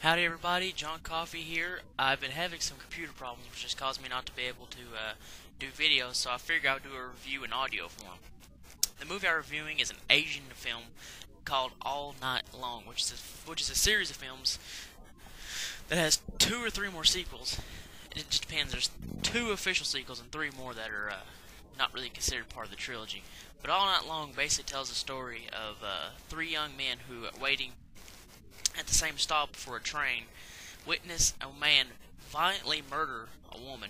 Howdy everybody, John Coffee here. I've been having some computer problems which has caused me not to be able to do videos, so I figured I would do a review in audio form. The movie I'm reviewing is an Asian film called All Night Long, which is a series of films that has 2 or 3 more sequels. It just depends. There's 2 official sequels and 3 more that are not really considered part of the trilogy. But All Night Long basically tells the story of 3 young men who are waiting at the same stop for a train, witness a man violently murder a woman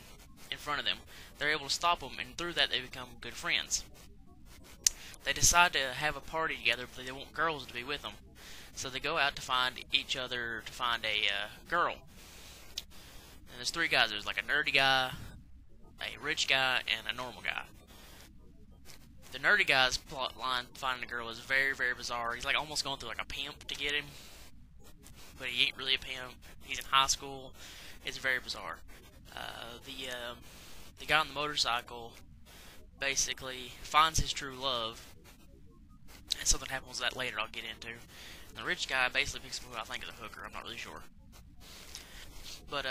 in front of them. They're able to stop him, and through that they become good friends. They decide to have a party together, but they want girls to be with them. So they go out to find each other, to find a girl. And there's 3 guys. There's like a nerdy guy, a rich guy, and a normal guy. The nerdy guy's plot line finding a girl is very, very bizarre. He's like almost going through like a pimp to get him, but he ain't really a pimp. He's in high school. It's very bizarre. The guy on the motorcycle basically finds his true love, and something happens with that later I'll get into. And the rich guy basically picks up who I think is a hooker. I'm not really sure. But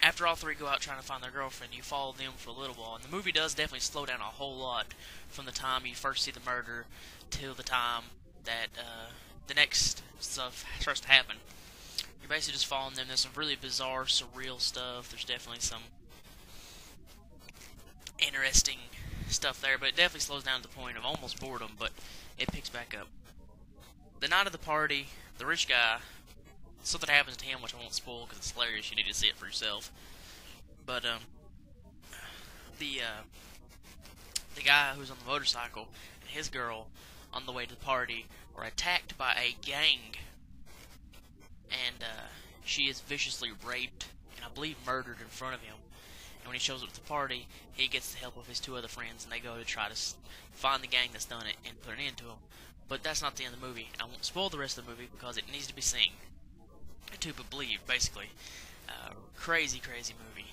after all 3 go out trying to find their girlfriend, you follow them for a little while. And the movie does definitely slow down a whole lot from the time you first see the murder till the time that the next stuff starts to happen. You're basically just following them. There's some really bizarre, surreal stuff. There's definitely some interesting stuff there, but it definitely slows down to the point of almost boredom, but it picks back up. The night of the party, the rich guy, something happens to him which I won't spoil because it's hilarious. You need to see it for yourself. But the guy who's on the motorcycle and his girl on the way to the party are attacked by a gang, and she is viciously raped and I believe murdered in front of him. And when he shows up at the party, he gets the help of his 2 other friends, and they go to try to find the gang that's done it and put an end to them. But that's not the end of the movie. I won't spoil the rest of the movie because it needs to be seen to believe, basically. Crazy, crazy movie.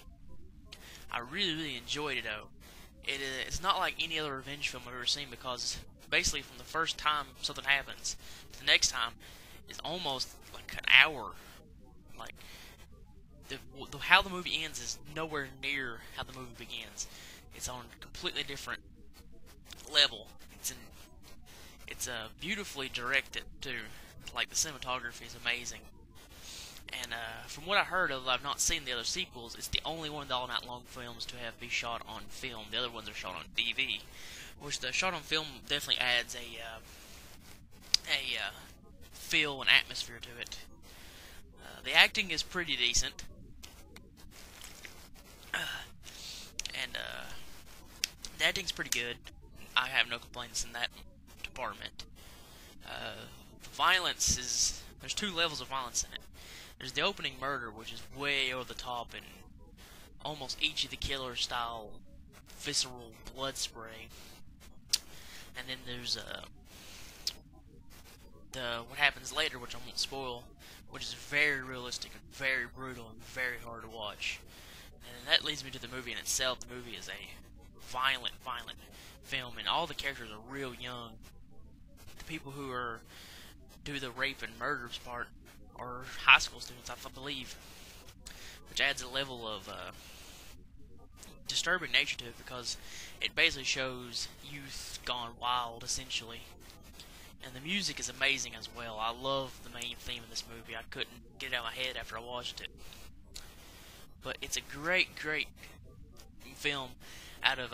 I really, really enjoyed it, though. It's not like any other revenge film I've ever seen, because basically from the first time something happens to the next time is almost like an hour. Like, how the movie ends is nowhere near how the movie begins. It's on a completely different level. It's beautifully directed too. Like, the cinematography is amazing. And from what I heard, although I've not seen the other sequels, it's the only one of the All Night Long films to have be shot on film. The other ones are shot on DV, which the shot on film definitely adds a feel and atmosphere to it. The acting is pretty decent, and the acting's pretty good. I have no complaints in that department. The violence is... There's 2 levels of violence in it. There's the opening murder, which is way over the top and almost Ichi the Killer style visceral blood spray. And then there's what happens later, which I won't spoil, which is very realistic and very brutal and very hard to watch. And that leads me to the movie in itself. The movie is a violent film, and all the characters are real young. The people who do the rape and murders part are high school students, I believe, which adds a level of disturbing nature to it, because it basically shows youth gone wild, essentially. And the music is amazing as well. I love the main theme of this movie. I couldn't get it out of my head after I watched it. But it's a great, great film out of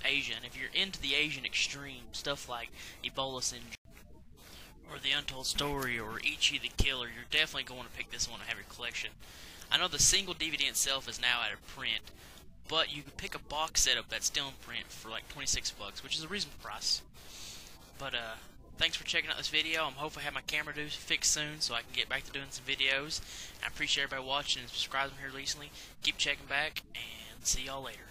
Asia. And if you're into the Asian extreme, stuff like Ebola Syndrome, or The Untold Story, or Ichi the Killer, you're definitely going to pick this one and have your collection. I know the single DVD itself is now out of print, but you can pick a box set up that's still in print for like $26, which is a reasonable price. But thanks for checking out this video. I'm hoping I have my camera fixed soon so I can get back to doing some videos. I appreciate everybody watching and subscribing here recently. Keep checking back, and see y'all later.